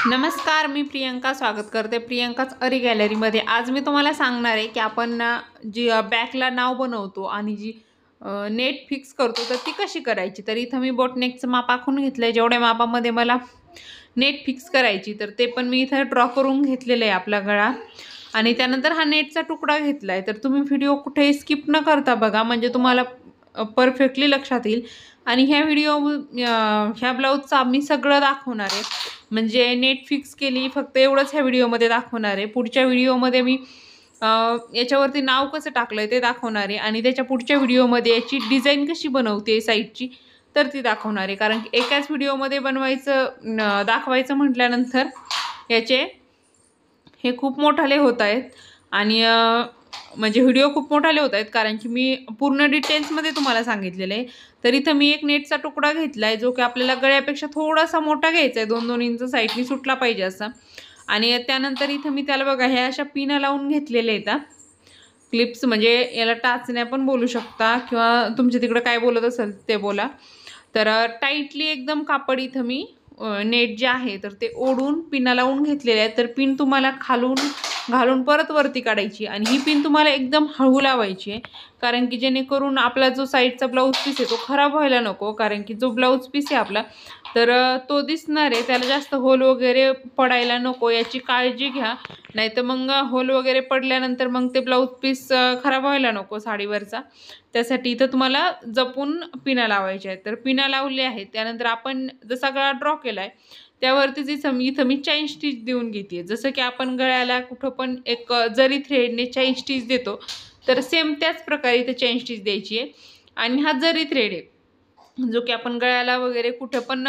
नमस्कार, मी प्रियंका स्वागत करते प्रियंकाच अरी गॅलरीमध्ये। आज मी तुम्हाला सांगणार आहे की आपण जी बॅकला नाव बनवतो आणि जी नेट फिक्स करतो तर ती कशी करायची। तर इथं मी बोटनेकचं माप आखून घेतलंय, जेवढ्या मापामध्ये मला नेट फिक्स करायची तर ते पण मी इथं ड्रॉ करून घेतलेलं आहे आपला गळा। आणि त्यानंतर हा नेटचा तुकडा घेतलाय, तर तुम्ही व्हिडिओ कुठेही स्किप न करता बघा, म्हणजे तुम्हाला परफेक्टली लक्षात येईल। आणि ह्या ब्लाऊजचा मी सगळं दाखवणार आहे, म्हणजे नेट फिक्स केली फक्त एवढंच ह्या व्हिडिओमध्ये दाखवणार आहे। पुढच्या व्हिडिओमध्ये मी याच्यावरती नाव कसं टाकलंय ते दाखवणार आहे आणि त्याच्या पुढच्या व्हिडिओमध्ये याची डिझाईन कशी बनवते साईडची तर ती दाखवणार आहे। कारण की एकाच व्हिडिओमध्ये दाखवायचं म्हटल्यानंतर याचे हे खूप मोठाले होत आहेत आणि म्हणजे व्हिडिओ खूप मोठाले होत आहेत, कारण की मी पूर्ण डिटेल्समध्ये तुम्हाला सांगितलेलं आहे। तर इथं मी एक नेटचा तुकडा घेतलाय, जो की आपल्याला गळ्यापेक्षा थोडासा मोठा घ्यायचा आहे, 2-2 इंच साईडनी सुटला पाहिजे असा। आणि त्यानंतर इथं मी त्याला बघा ह्या अशा पिना लावून घेतलेल्या आहेत, क्लिप्स, म्हणजे याला टाचण्या पण बोलू शकता किंवा तुमच्या तिकडे काय बोलत असेल ते बोला। तर टाईटली एकदम कापड इथं मी नेट जे आहे तर ते ओढून पिना लावून घेतलेले आहे। तर पिन तुम्हाला खालून घालून परत वरती काढायची आणि ही पिन तुम्हाला एकदम हळू लावायची आहे, कारण की जेणेकरून आपला जो साईडचा ब्लाऊज पीस आहे तो खराब व्हायला नको। कारण की जो ब्लाऊज पीस आहे आपला तर तो दिसणार आहे, त्याला जास्त होल वगैरे पडायला नको, याची काळजी घ्या। नाहीतर मग होल वगैरे पडल्यानंतर मग ते ब्लाऊज पीस खराब व्हायला नको साडीवरचा। त्यासाठी इथं तुम्हाला जपून पिना लावायच्या आहेत। तर पिना लावल्या आहेत, त्यानंतर आपण जसा गळा ड्रॉ केलाय त्यावरतीच इथं मी चैन स्टिच देऊन घेते। जसं की आपण गळ्याला कुठं पण एक जरी थ्रेडने चैन स्टिच देतो तर सेम त्याच प्रकारे इथं चैन स्टिच द्यायची आहे। आणि हा जरी थ्रेड आहे, जो की आपण गळ्याला वगैरे कुठं पण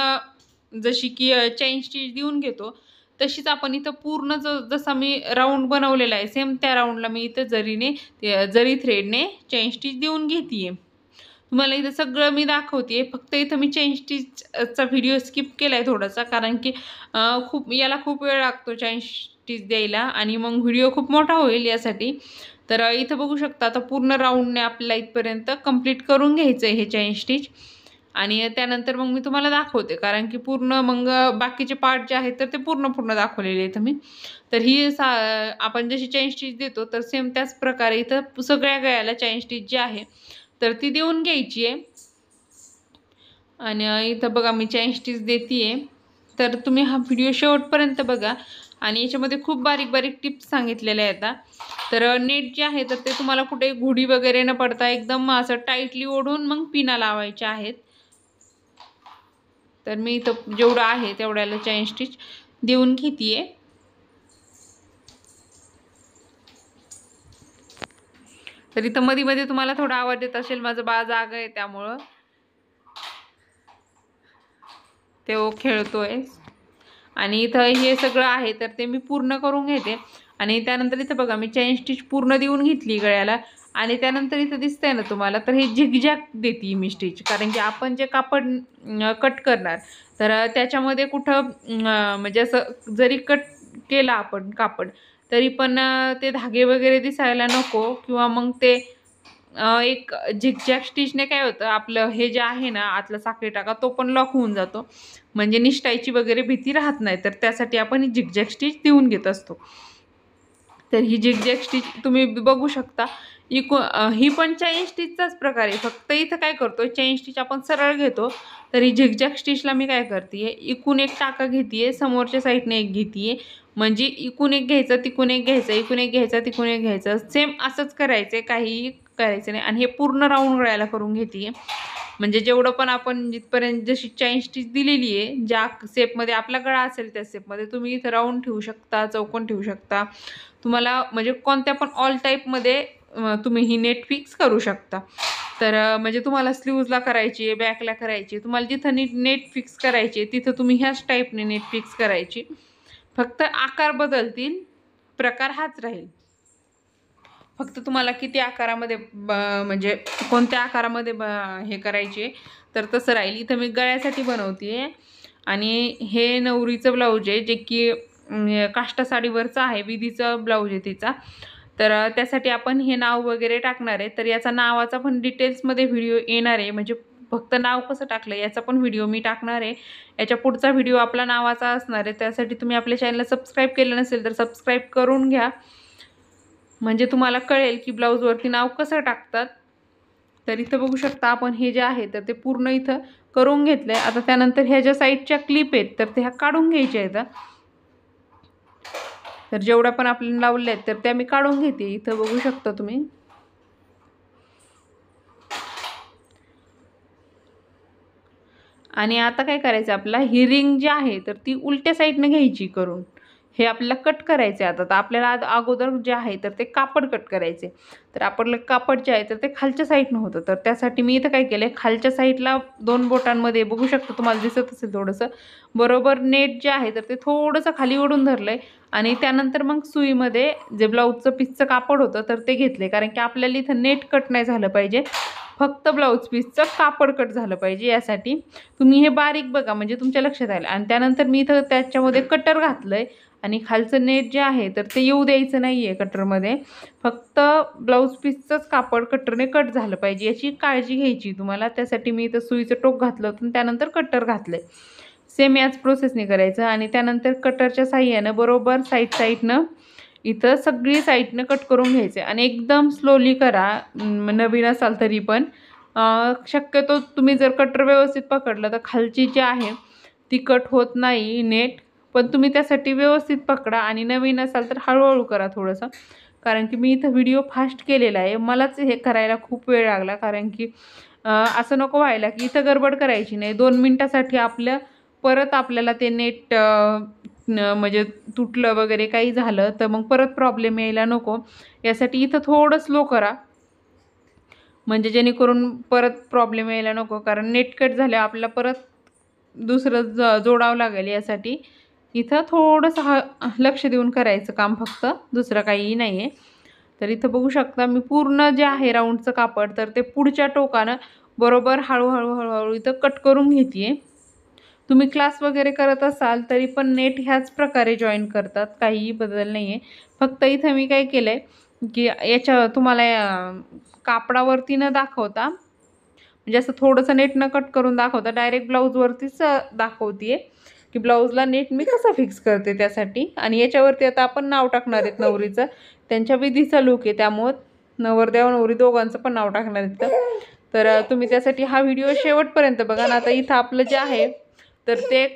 जशी की चैन स्टिच देऊन घेतो तशीच आपण इथं पूर्ण जसा मी राऊंड बनवलेला आहे सेम त्या राऊंडला मी इथं जरी थ्रेडने चैन स्टिच देऊन घेते। तुम्हाला इथं सगळं मी दाखवते, फक्त इथं मी चैन स्टिचचा व्हिडिओ स्किप केलाय थोडासा, कारण की खूप वेळ लागतो चैन स्टिच द्यायला आणि मग व्हिडिओ खूप मोठा होईल यासाठी। तर इथं बघू शकता आता पूर्ण राऊंडने आपल्याला इथपर्यंत कंप्लीट करून घ्यायचं आहे हे चैन स्टिच। आणि त्यानंतर मग मी तुम्हाला दाखवते, कारण की पूर्ण मग बाकीचे पार्ट जे आहेत तर ते पूर्ण दाखवलेले आहेत मी। तर आपण जशी चैन स्टिच देतो तर सेम त्याच प्रकारे इथं सगळ्या गळ्याला चैन स्टिच जी आहे तर ती देऊन घ्यायची आहे। आणि इथं बघा मी चैन स्टिच देतीये, तर तुम्ही हा व्हिडिओ शेवटपर्यंत बघा आणि याच्यामध्ये खूप बारीक बारीक टिप्स सांगितलेल्या आहेत। तर नेट जे आहे तर ते तुम्हाला कुठे घुडी वगैरे न पडता एकदम असं टाईटली ओढून मग पिना लावायच्या आहेत। तर मी इथं जेवढं आहे तेवढ्याला चैन स्टिच देऊन घेतीये। तर इथं मध्ये मध्ये तुम्हाला थोडा आवाज येत असेल, माझं बाळ जागा आहे त्यामुळं तो खेळतोय। आणि इथं हे सगळं आहे तर ते मी पूर्ण करून घेते आणि त्यानंतर इथं बघा मी चैन स्टिच पूर्ण देऊन घेतली गळ्याला। आणि त्यानंतर इथं दिसतंय ना तुम्हाला, तर हे झिगझॅग देते मी स्टिच, कारण की आपण जे कापड कट करणार तर त्याच्यामध्ये कुठं म्हणजे असं जरी कट केला आपण कापड तरी पण ते धागे वगैरे दिसायला नको, किंवा मग ते एक झिगझॅग स्टिचने काय होतं, आपलं हे जे आहे ना आतला साखळी टाका तो पण लॉक होऊन जातो, म्हणजे निसटायची वगैरे भीती राहत नाही। तर त्यासाठी आपण ही झिगझॅग स्टिच देऊन घेत असतो। तर ही झिगझॅग स्टिच तुम्ही बघू शकता, ही पण चैन स्टिचचाच प्रकार आहे, फक्त इथं काय करतो चैन स्टिच आपण सरळ घेतो। तर ही झिगझॅग स्टिचला मी काय करते, इकून एक टाका घेते, समोरच्या साईडने एक घेते, म्हणजे इकून एक घ्यायचं तिकून एक घ्यायचं, इकून एक घ्यायचं तिकून एक घ्यायचं, सेम असंच करायचं, काहीही करायचं नाही। आणि हे पूर्ण राऊंड गळ्याला करून घेते, म्हणजे जेवढं पण आपण जिथपर्यंत जशी चैन स्टिच दिलेली आहे ज्या शेपमध्ये आपला गळा असेल त्या शेपमध्ये तुम्ही इथं राऊंड ठेवू शकता, चौकोन ठेवू शकता, तुम्हाला म्हणजे कोणत्या पण ऑल टाईपमध्ये तुम्ही ही नेट फिक्स करू शकता। तर म्हणजे तुम्हाला स्लीव्जला करायची, बॅकला करायची, तुम्हाला जिथं नेट फिक्स करायची तिथं तुम्ही ह्याच टाईपने नेट फिक्स करायची, फक्त आकार बदलतील, प्रकार हाच राहील। फक्त तुम्हाला किती आकारामध्ये म्हणजे कोणत्या आकारामध्ये हे करायचे तर तसं राहील। इथं मी गळ्यासाठी बनवते आणि हे नवरीचं ब्लाऊज आहे, जे की काष्टा साडीवरचं आहे, विधीचं ब्लाऊज आहे तिचा। तर त्यासाठी आपण हे नाव वगैरे टाकणार आहे, तर याचा नावाचा पण डिटेल्समध्ये व्हिडिओ येणार आहे, म्हणजे फक्त नाव कसं टाकलं याचा पण व्हिडिओ मी टाकणार आहे. याच्या पुढचा व्हिडिओ आपला नावाचा असणार आहे. त्यासाठी तुम्ही आपल्या चॅनलला सबस्क्राईब केलं नसेल तर सबस्क्राईब करून घ्या, म्हणजे तुम्हाला कळेल की ब्लाऊजवरती नाव कसं टाकतात. तर इथं बघू शकता आपण हे जे आहे तर ते पूर्ण इथं करून घेतलं आहे. आता त्यानंतर ह्या ज्या साईडच्या क्लिप आहेत तर त्या काढून घ्यायच्या आहेत. तर जेवढ्या पण आपल्याला लावल्या आहेत तर त्या मी काढून घेते. इथं बघू शकता तुम्ही. आणि आता काय करायचं, आपला ही रिंग जी आहे तर ती उलट्या साईडनं घ्यायची करून. हे आपल्याला कट करायचं आहे. आता तर आपल्याला अगोदर जे आहे तर ते कापड कट करायचे. तर आपलं कापड जे आहे तर ते खालच्या साईडनं होतं. तर त्यासाठी मी इथं काय केलं आहे, खालच्या साईडला 2 बोटांमध्ये बघू शकता, तुम्हाला दिसत असेल थोडंसं, बरोबर नेट जे आहे तर ते थोडंसं खाली ओढून धरलं आहे. आणि त्यानंतर मग सुईमध्ये जे ब्लाऊजचं पीसचं कापड होतं तर ते घेतले, कारण की आपल्याला इथं नेट कट नाही झालं पाहिजे, फक्त ब्लाऊज पीसचं कापड कट झालं पाहिजे. यासाठी तुम्ही हे बारीक बघा, म्हणजे तुमच्या लक्षात आलं. आणि त्यानंतर मी इथं त्याच्यामध्ये कटर घातलं आहे आणि खालचं नेट जे आहे तर ते येऊ द्यायचं नाही आहे कटरमध्ये, फक्त ब्लाऊज पीसचंच कापड कटरने कट झालं पाहिजे, याची काळजी घ्यायची तुम्हाला. त्यासाठी मी इथं सुईचं टोक घातलं होतं, त्यानंतर कटर घातलं आहे. सेम याच प्रोसेसने करायचं. आणि त्यानंतर कटरच्या साह्यानं बरोबर साईडनं इथं सगळी साईडनं कट करून घ्यायचे. आणि एकदम स्लोली करा, नवीन असाल तरी पण. शक्यतो तुम्ही जर कटर व्यवस्थित पकडलं तर खालची जी आहे ती कट होत नाही नेट, पण तुम्ही त्यासाठी व्यवस्थित पकडा. आणि नवीन असाल तर हळूहळू करा थोडंसं, कारण की मी इथं व्हिडिओ फास्ट केलेला आहे. मलाच हे करायला खूप वेळ लागला, कारण की असं नको व्हायला की इथं गडबड करायची नाही. 2 मिनटासाठी परत आपल्याला ते नेट म्हणजे तुटलं वगैरे काही झालं तर मग परत प्रॉब्लेम यायला नको. यासाठी इथं थोडं स्लो करा, म्हणजे जेणेकरून परत प्रॉब्लेम यायला नको, कारण नेट कट झाल्यावर आपल्याला परत दुसरं जोडावं लागेल. यासाठी इथं थोडंसं लक्ष देऊन करायचं काम, फक्त दुसरं काहीही नाही आहे. तर इथं बघू शकता मी पूर्ण जे आहे राऊंडचं कापड तर ते पुढच्या टोकानं बरोबर हळूहळू इथं कट करून घेते आहे. तुम्ही क्लास वगैरे करत असाल तरी पण नेट ह्याच प्रकारे जॉईन करतात, काहीही बदल नाही आहे. फक्त इथं मी काय केलं आहे की याच्या तुम्हाला कापडावरती न दाखवता, म्हणजे असं थोडंसं नेट न कट करून दाखवता, डायरेक्ट ब्लाऊजवरतीच दाखवते आहे की ब्लाऊजला नेट मी कसं फिक्स करते त्यासाठी. आणि याच्यावरती आता आपण नाव टाकणार आहेत नवरीचं, त्यांच्या विधीचा लूक आहे, त्यामुळं नवरदेव नवरी दोघांचं पण नाव टाकणार आहेत. तर तुम्ही त्यासाठी हा व्हिडिओ शेवटपर्यंत बघा ना. आता इथं आपलं जे आहे तर ते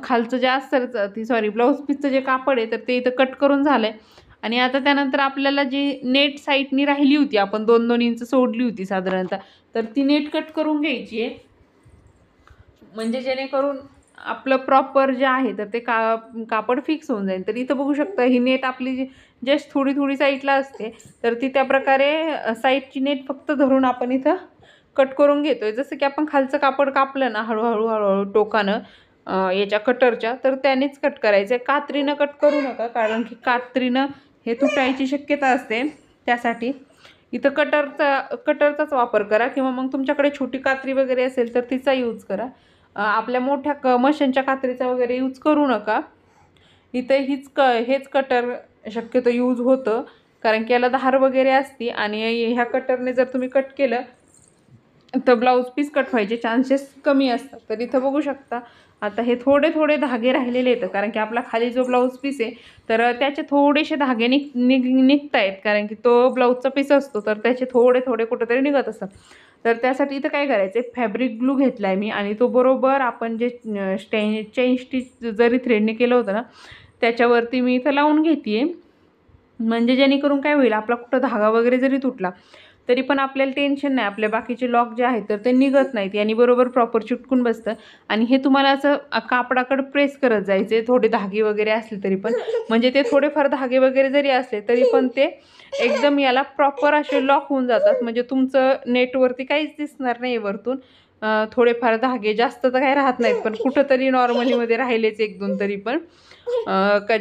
खालचं जे असतं ब्लाऊज पीसचं जे कापड आहे तर ते इथं कट करून झालं आहे. आणि आता त्यानंतर आपल्याला जी नेट साईडनी राहिली होती, आपण 2-2 इंच सोडली होती साधारणतः, तर ती नेट कट करून घ्यायची आहे, म्हणजे जेणेकरून आपलं प्रॉपर जे आहे तर ते कापड फिक्स होऊन जाईल. तर इथं बघू शकता ही नेट आपली जी जस्ट थोडी साईडला असते तर ती त्या प्रकारे साईडची नेट फक्त धरून आपण इथं कट करून घेतोय. जसं की आपण खालचं कापड कापलं ना हळूहळू टोकानं याच्या कटरच्या, तर त्यानेच कट करायचं आहे. कात्रीनं कट करू नका, कारण की कात्रीनं हे तुटायची शक्यता असते. त्यासाठी इथं कटरचाच वापर करा, किंवा मग तुमच्याकडे छोटी कात्री वगैरे असेल तर तिचा यूज करा. आपल्या मोठ्या मशीनच्या कात्रीचा वगैरे यूज करू नका. इथं हेच कटर शक्यतो यूज होतं, कारण की याला धार वगैरे असते. आणि ह्या कटरने जर तुम्ही कट केलं तर ब्लाऊज पीस कट व्हायचे चान्सेस कमी असतात. तर इथं बघू शकता आता हे थोडे धागे राहिलेले आहेत, कारण की आपला खाली जो ब्लाऊज पीस आहे तर त्याचे थोडेसे धागे निघत आहेत, कारण की तो ब्लाऊजचा पीस असतो तर त्याचे थोडे कुठेतरी निघत असतात. तर त्यासाठी इथं काय करायचं आहे, फॅब्रिक ग्लू घेतला आहे मी, आणि तो बरोबर आपण जे चेन स्टिच जरी थ्रेडने केलं होतं ना त्याच्यावरती मी इथं लावून घेते आहे. म्हणजे जेणेकरून काय होईल, आपला कुठं धागा वगैरे जरी तुटला तरी पण आपल्याला टेन्शन नाही, आपले बाकीचे लॉक जे आहेत तर ते निघत नाहीत, यांनी बरोबर प्रॉपर चिटकून बसतं. आणि हे तुम्हाला असं कापडाकडं प्रेस करत जायचे, थोडे धागे वगैरे असले तरी पण, म्हणजे ते थोडेफार धागे वगैरे जरी असले तरी पण ते एकदम याला प्रॉपर असे लॉक होऊन जातात, म्हणजे तुमचं नेटवरती काहीच दिसणार नाही वरतून. थोडेफार धागे जास्त तर काही राहत नाहीत, पण कुठंतरी नॉर्मलीमध्ये राहिलेच 1-2 तरी पण,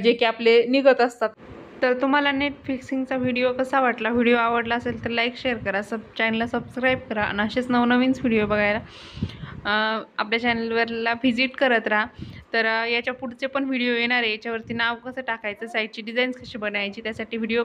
जे की आपले निघत असतात. तर तुम्हाला नेट फिक्सिंगचा व्हिडिओ कसा वाटला, व्हिडिओ आवडला असेल तर लाईक शेअर करा, चॅनलला सबस्क्राईब करा, आणि असेच नवनवीन व्हिडिओ बघायला आपल्या चॅनलवरला व्हिजिट करत राहा. तर याच्या पुढचे पण व्हिडिओ येणार आहे, याच्यावरती नाव कसं टाकायचं, साईडची डिझाईन्स कशी बनायची, त्यासाठी व्हिडिओ